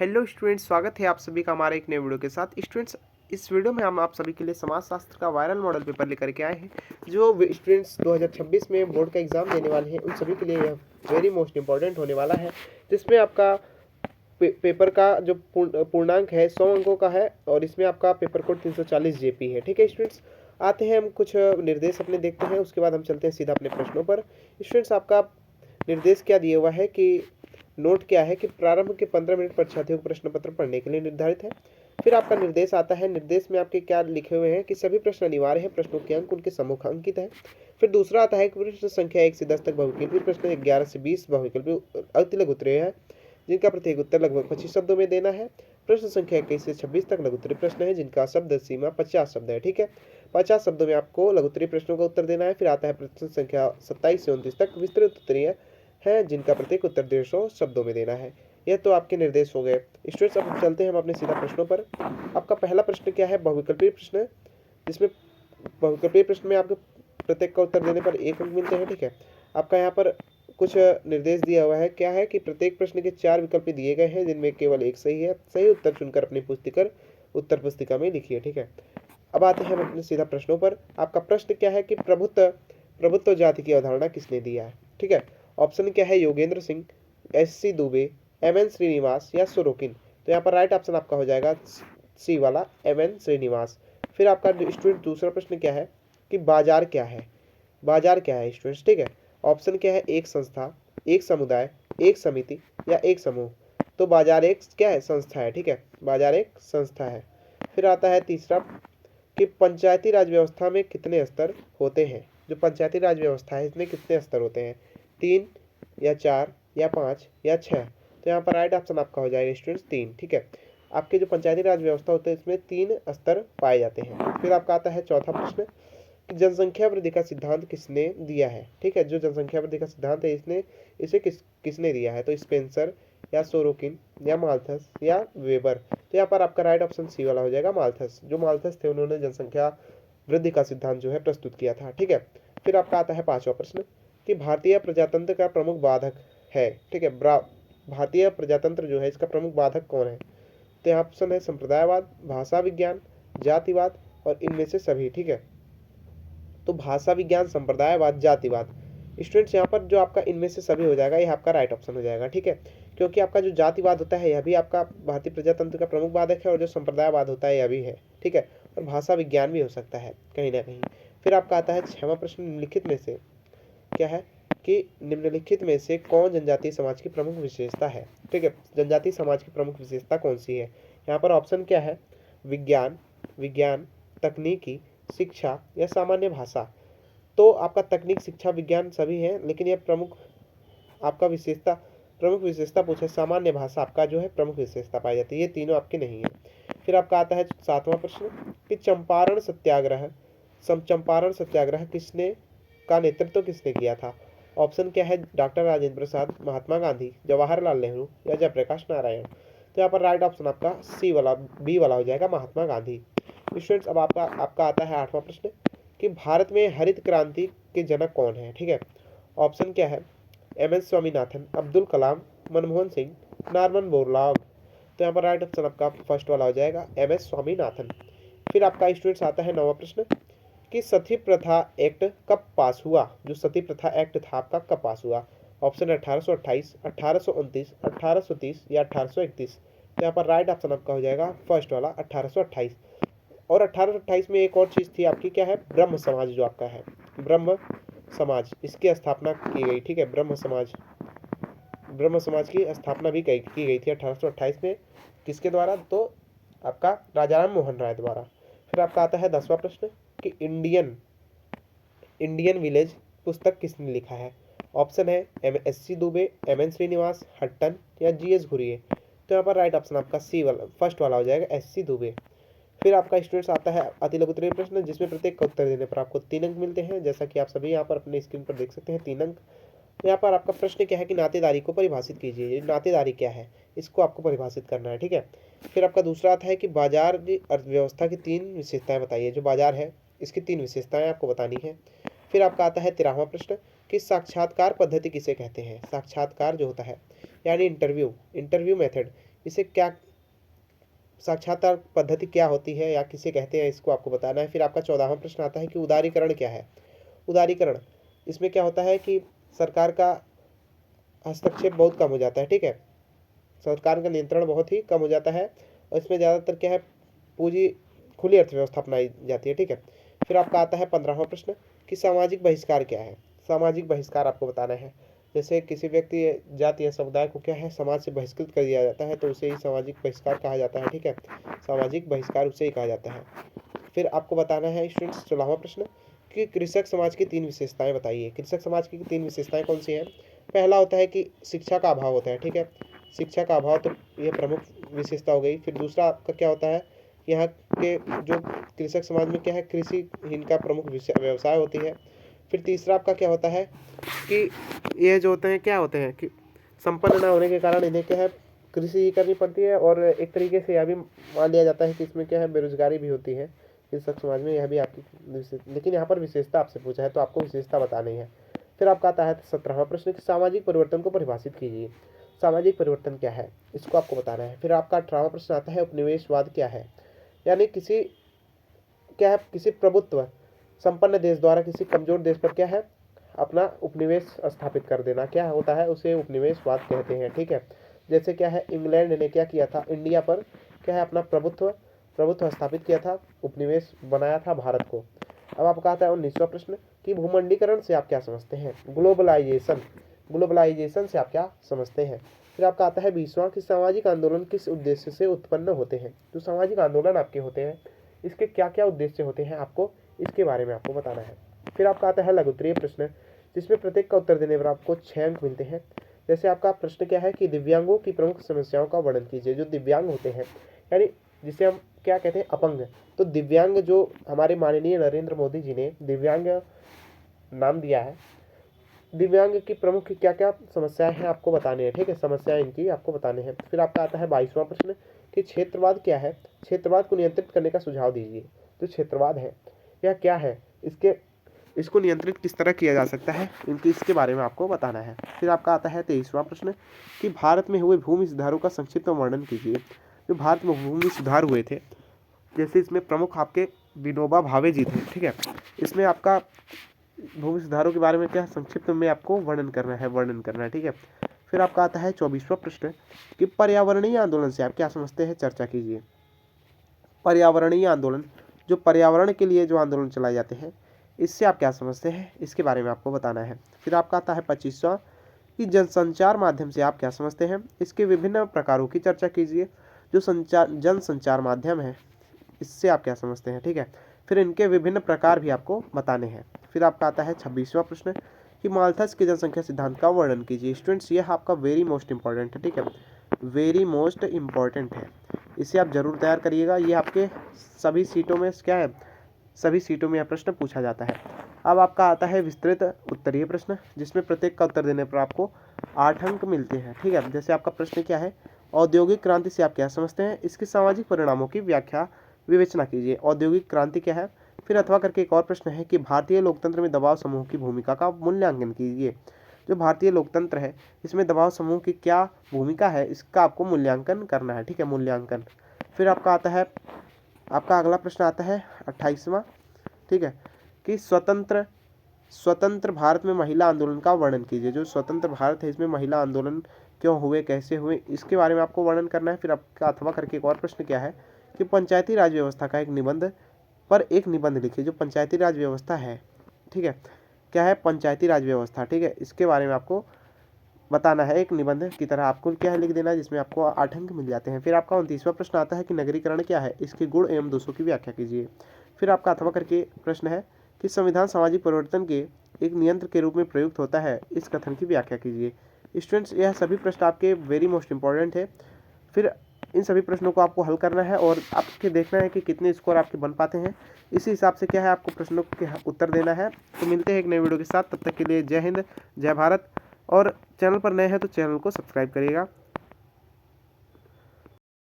Hello students, स्वागत है आप सभी का हमारे एक नए वीडियो के साथ। स्टूडेंट्स, इस वीडियो में हम आप सभी के लिए समाजशास्त्र का वायरल मॉडल पेपर लेकर के आए हैं। जो स्टूडेंट्स 2026 में बोर्ड का एग्जाम देने वाले हैं उन सभी के लिए यह वेरी मोस्ट इंपॉर्टेंट होने वाला है, जिसमें आपका पेपर का जो पूर्णांक है 100 अंकों का है और इसमें आपका पेपर कोड 340 जेपी है। ठीक है स्टूडेंट्स, आते हैं हम कुछ निर्देश अपने देखते हैं, उसके बाद हम चलते हैं सीधा अपने प्रश्नों पर। स्टूडेंट्स, आपका निर्देश क्या दिया हुआ है कि नोट क्या है कि प्रारंभ के 15 मिनट परीक्षार्थियों को प्रश्न पत्र पढ़ने के लिए निर्धारित है। फिर आपका निर्देश आता है, निर्देश में आपके क्या लिखे हुए हैं कि सभी प्रश्न अनिवार्य हैं, प्रश्नों के अंक उनके सम्मुख अंकित है। फिर दूसरा आता है कि प्रश्न संख्या 1 से 10 तक बहुविकल्पी, प्रश्न 11 से 20 बहुविकल्पी अति लघु उत्तरीय है जिनका प्रत्येक उत्तर लगभग 25 शब्दों में देना है। प्रश्न संख्या 21 से 26 तक लघु उत्तरीय प्रश्न है जिनका शब्द सीमा 50 शब्द है। ठीक है, 50 शब्दों में आपको लघु उत्तरीय प्रश्नों का उत्तर देना है। फिर आता है प्रश्न संख्या 27 से 29 तक विस्तृत उत्तरीय है जिनका प्रत्येक उत्तर 150 शब्दों में देना है। यह तो आपके निर्देश हो गए। स्टूडेंट्स, अब हम चलते हैं हम अपने सीधा प्रश्नों पर। आपका पहला प्रश्न क्या है? बहुविकल्पीय प्रश्न, जिसमें बहुविकल्पीय प्रश्न में आपको प्रत्येक का उत्तर देने पर 1 अंक मिलते हैं। ठीक है, आपका यहाँ पर कुछ निर्देश दिया हुआ है। क्या है कि प्रत्येक प्रश्न के 4 विकल्प दिए गए हैं जिनमें केवल एक सही है। सही उत्तर चुनकर अपनी उत्तर पुस्तिका में लिखिए। ठीक है, अब आते हैं हम अपने सीधा प्रश्नों पर। आपका प्रश्न क्या है कि प्रभुत्व जाति की अवधारणा किसने दिया है? ठीक है, ऑप्शन क्या है? योगेंद्र सिंह, SC दुबे, MN श्रीनिवास या सोरोकिन। तो यहाँ पर राइट ऑप्शन आपका हो जाएगा सी वाला, MN श्रीनिवास। फिर आपका स्टूडेंट दूसरा प्रश्न क्या है कि बाजार क्या है? बाजार क्या है स्टूडेंट्स? ठीक है, ऑप्शन क्या है? एक संस्था, एक समुदाय, एक समिति या एक समूह। तो बाजार एक क्या है? संस्था है। ठीक है, बाजार एक संस्था है। फिर आता है तीसरा कि पंचायती राज व्यवस्था में कितने स्तर होते हैं? जो पंचायती राज व्यवस्था है इसमें कितने स्तर होते हैं? 3 या 4 या 5 या 6। तो यहाँ पर राइट ऑप्शन आपका हो जाएगा स्टूडेंट्स 3। ठीक है, आपके जो पंचायती राज व्यवस्था होते हैं इसमें 3 स्तर पाए जाते हैं। फिर आपका आता है चौथा प्रश्न कि जनसंख्या वृद्धि का सिद्धांत किसने दिया है? ठीक है, जो जनसंख्या वृद्धि का सिद्धांत है इसे किसने दिया है? तो स्पेंसर या सोरोकिन या माल्थस या वेबर। तो यहाँ पर आपका राइट ऑप्शन सी वाला हो जाएगा, माल्थस। जो माल्थस थे उन्होंने जनसंख्या वृद्धि का सिद्धांत जो है प्रस्तुत किया था। ठीक है, फिर आपका आता है पांचवा प्रश्न कि भारतीय प्रजातंत्र का प्रमुख बाधक है। ठीक है, भारतीय प्रजातंत्र जो है इसका प्रमुख बाधक कौन है? तो यहाँ ऑप्शन है संप्रदायवाद, भाषा विज्ञान, जातिवाद और इनमें से सभी। ठीक है, तो भाषा विज्ञान, संप्रदायवाद, जातिवाद। स्टूडेंट्स, यहाँ पर जो आपका इनमें से सभी हो जाएगा, यह आपका राइट ऑप्शन हो जाएगा। ठीक है, क्योंकि आपका जो जातिवाद होता है यह भी आपका भारतीय प्रजातंत्र का प्रमुख बाधक है और जो संप्रदायवाद होता है यह भी है। ठीक है, और भाषा विज्ञान भी हो सकता है कहीं ना कहीं। फिर आपका आता है 6वां प्रश्न, निम्नलिखित में से क्या है कि निम्नलिखित में से कौन जनजातीय समाज की प्रमुख विशेषता है? ठीक है, जनजातीय समाज की प्रमुख विशेषता कौन सी है? यहाँ पर ऑप्शन क्या है? विज्ञान, तकनीकी, शिक्षा या सामान्य भाषा। तो आपका तकनीक, शिक्षा, विज्ञान सभी है, लेकिन यह आपका प्रमुख विशेषता पूछे सामान्य भाषा आपका जो है प्रमुख विशेषता पाई जाती है। ये तीनों आपके नहीं है। फिर आपका आता है 7वां प्रश्न कि चंपारण सत्याग्रह का नेतृत्व किसने किया था? ऑप्शन क्या है? डॉक्टर राजेंद्र प्रसाद, महात्मा गांधी, जवाहरलाल नेहरू या जयप्रकाश नारायण। तो यहाँ पर राइट ऑप्शन आपका बी वाला हो जाएगा, महात्मा गांधी। स्टूडेंट्स, अब आपका आता है 8वां प्रश्न कि भारत में हरित क्रांति के जनक कौन है? ठीक है, ऑप्शन क्या है? MS Swaminathan, Abdul Kalam, Manmohan Singh, Norman Borlaug. तो यहाँ पर राइट ऑप्शन आपका फर्स्ट वाला हो जाएगा, MS स्वामीनाथन। फिर आपका स्टूडेंट्स आता है 9वां प्रश्न कि सती प्रथा एक्ट कब पास हुआ? जो सती प्रथा एक्ट था आपका कब पास हुआ? ऑप्शन 1828, 1829, 1830 या 1831। तो यहाँ पर राइट ऑप्शन आपका हो जाएगा फर्स्ट वाला, 1828। और 1828 में एक और चीज़ थी आपकी, क्या है? ब्रह्म समाज जो आपका है, ब्रह्म समाज, इसकी स्थापना की गई। ठीक है, ब्रह्म समाज की स्थापना भी की गई थी 1828 में। किसके द्वारा? तो आपका राजा राम मोहन राय द्वारा। फिर आपका आता है 10वां प्रश्न कि इंडियन विलेज पुस्तक किसने लिखा है? ऑप्शन है SC Dubey, MN Srinivas, Hutton या GS घुरिए। तो यहाँ पर राइट ऑप्शन आपका सी वाला, फर्स्ट वाला हो जाएगा, SC दुबे। फिर आपका स्टूडेंट्स आता है अति लघु उत्तरीय प्रश्न, जिसमें प्रत्येक का उत्तर देने पर आपको 3 अंक मिलते हैं, जैसा कि आप सभी यहाँ पर अपने स्क्रीन पर देख सकते हैं 3 अंक। यहाँ पर आपका प्रश्न क्या है कि नातेदारी को परिभाषित कीजिए। ये नातेदारी क्या है इसको आपको परिभाषित करना है। ठीक है, फिर आपका दूसरा आता है कि बाजार अर्थव्यवस्था की 3 विशेषताएं बताइए। जो बाजार है इसकी 3 विशेषताएं आपको बतानी है। फिर आपका आता है 13वां प्रश्न कि साक्षात्कार पद्धति किसे कहते हैं? साक्षात्कार जो होता है यानी इंटरव्यू मेथड, इसे क्या साक्षात्कार पद्धति क्या होती है या किसे कहते हैं, इसको आपको बताना है। फिर आपका 14वां प्रश्न आता है कि उदारीकरण क्या है। उदारीकरण, इसमें क्या होता है कि सरकार का हस्तक्षेप बहुत कम हो जाता है, ठीक है, सरकार का नियंत्रण बहुत ही कम हो जाता है और इसमें ज़्यादातर क्या है, पूंजी खुली अर्थव्यवस्था अपनाई जाती है, ठीक है। फिर आपका आता है 15वां प्रश्न कि सामाजिक बहिष्कार क्या है। सामाजिक बहिष्कार आपको बताना है। जैसे किसी व्यक्ति जाति या समुदाय को क्या है, समाज से बहिष्कृत कर दिया जाता है तो उसे ही सामाजिक बहिष्कार कहा जाता है, ठीक है, सामाजिक बहिष्कार उसे ही कहा जाता है। फिर आपको बताना है स्टूडेंट्स 16वां प्रश्न कि कृषक समाज की 3 विशेषताएं बताइए। कृषक समाज की 3 विशेषताएं कौन सी हैं। पहला होता है कि शिक्षा का अभाव होता है, ठीक है, शिक्षा का अभाव, तो ये प्रमुख विशेषता हो गई। फिर दूसरा आपका क्या होता है, यहाँ के जो कृषक समाज में क्या है, कृषि इनका प्रमुख व्यवसाय होती है। फिर तीसरा आपका क्या होता है कि ये जो होते हैं क्या होते हैं कि संपन्न न होने के कारण इन्हें क्या है, कृषि ही करनी पड़ती है और एक तरीके से यह भी मान लिया जाता है कि इसमें क्या है, बेरोजगारी भी होती है कृषक समाज में, यह भी आपकी, लेकिन यहाँ पर विशेषता आपसे पूछा है तो आपको विशेषता बतानी है। फिर आपका आता है 17वां प्रश्न कि सामाजिक परिवर्तन को परिभाषित कीजिए। सामाजिक परिवर्तन क्या है, इसको आपको बताना है। फिर आपका 18वां प्रश्न आता है उपनिवेशवाद क्या है, यानी किसी क्या है, किसी प्रभुत्व संपन्न देश द्वारा किसी कमजोर देश पर क्या है, अपना उपनिवेश स्थापित कर देना, क्या होता है, उसे उपनिवेशवाद कहते हैं, ठीक है। जैसे क्या है, इंग्लैंड ने क्या किया था, इंडिया पर क्या है, अपना प्रभुत्व स्थापित किया था, उपनिवेश बनाया था भारत को। अब आपका आता है 19वां प्रश्न कि भूमंडीकरण से आप क्या समझते हैं। ग्लोबलाइजेशन, ग्लोबलाइजेशन से आप क्या समझते हैं। फिर आपका आता है 20वां कि सामाजिक आंदोलन किस उद्देश्य से उत्पन्न होते हैं। जो सामाजिक आंदोलन आपके होते हैं इसके क्या क्या उद्देश्य होते हैं, आपको इसके बारे में आपको बताना है। फिर आपका आता है लघु उत्तरीय प्रश्न, जिसमें प्रत्येक का उत्तर देने पर आपको 6 अंक मिलते हैं। जैसे आपका प्रश्न क्या है कि दिव्यांगों की प्रमुख समस्याओं का वर्णन कीजिए। जो दिव्यांग होते हैं, यानी जिसे हम क्या कहते हैं, अपंग, तो दिव्यांग जो हमारे माननीय नरेंद्र मोदी जी ने दिव्यांग नाम दिया है, दिव्यांग की प्रमुख क्या क्या समस्याएं हैं आपको बताने हैं, ठीक है, समस्याएं इनकी आपको बताने हैं। फिर आपका आता है 22वां प्रश्न कि क्षेत्रवाद क्या है, क्षेत्रवाद को नियंत्रित करने का सुझाव दीजिए। जो क्षेत्रवाद है यह क्या है, इसको नियंत्रित किस तरह किया जा सकता है, इसके बारे में आपको बताना है। फिर आपका आता है 23वां प्रश्न कि भारत में हुए भूमि सुधारों का संक्षिप्त वर्णन कीजिए। जो भारत में भूमि सुधार हुए थे, जैसे इसमें प्रमुख आपके विनोबा भावे जी थे, ठीक है, इसमें आपका भूमि सुधारों के बारे में क्या संक्षिप्त में आपको वर्णन करना है, ठीक है। फिर आपका आता है 24वां प्रश्न कि पर्यावरणीय आंदोलन से आप क्या समझते हैं, चर्चा कीजिए। पर्यावरणीय आंदोलन, जो पर्यावरण के लिए जो आंदोलन चलाए जाते हैं, इससे आप क्या समझते हैं, इसके बारे में आपको बताना है। फिर आपका आता है 25वां कि जनसंचार माध्यम से आप क्या समझते हैं, इसके विभिन्न प्रकारों की चर्चा कीजिए। जो जनसंचार माध्यम है इससे आप क्या समझते हैं, ठीक है, फिर इनके विभिन्न प्रकार भी आपको बताने हैं। फिर आपका आता है 26वां प्रश्न कि माल्थस के जनसंख्या सिद्धांत का वर्णन कीजिए। स्टूडेंट्स यह आपका वेरी मोस्ट इंपॉर्टेंट है, ठीक है, वेरी मोस्ट इंपॉर्टेंट है, इसे आप जरूर तैयार करिएगा। ये आपके सभी सीटों में क्या है, सभी सीटों में यह प्रश्न पूछा जाता है। अब आपका आता है विस्तृत उत्तरीय प्रश्न, जिसमें प्रत्येक का उत्तर देने पर आपको 8 अंक मिलते हैं, ठीक है। जैसे आपका प्रश्न क्या है, औद्योगिक क्रांति से आप क्या समझते हैं, इसके सामाजिक परिणामों की व्याख्या विवेचना कीजिए। औद्योगिक क्रांति क्या है। फिर अथवा करके एक और प्रश्न है कि भारतीय लोकतंत्र में दबाव समूह की भूमिका का मूल्यांकन कीजिए। जो भारतीय लोकतंत्र है इसमें दबाव समूह की क्या भूमिका है, इसका आपको मूल्यांकन करना है, ठीक है, मूल्यांकन। फिर आपका आता है, आपका अगला प्रश्न आता है 28वां, ठीक है, कि स्वतंत्र भारत में महिला आंदोलन का वर्णन कीजिए। जो स्वतंत्र भारत है इसमें महिला आंदोलन क्यों हुए, कैसे हुए, इसके बारे में आपको वर्णन करना है। फिर आपका अथवा करके एक और प्रश्न क्या है कि पंचायती राज व्यवस्था का एक निबंध लिखिए। जो पंचायती राज व्यवस्था है, ठीक है, क्या है पंचायती राज व्यवस्था, ठीक है, इसके बारे में आपको बताना है, एक निबंध की तरह आपको क्या है लिख देना है, जिसमें आपको 8 अंक मिल जाते हैं। फिर आपका 29वां प्रश्न आता है कि नगरीकरण क्या है, इसके गुण एवं दोषों की व्याख्या कीजिए। फिर आपका अथवा करके प्रश्न है कि संविधान सामाजिक परिवर्तन के एक नियंत्र के रूप में प्रयुक्त होता है, इस कथन की व्याख्या कीजिए। स्टूडेंट्स यह सभी प्रश्न आपके वेरी मोस्ट इंपॉर्टेंट है। फिर इन सभी प्रश्नों को आपको हल करना है और आपके देखना है कि कितने स्कोर आपके बन पाते हैं, इसी हिसाब से क्या है आपको प्रश्नों के उत्तर देना है। तो मिलते हैं एक नए वीडियो के साथ, तब तक के लिए जय हिंद, जय भारत। और चैनल पर नए हैं तो चैनल को सब्सक्राइब करिएगा।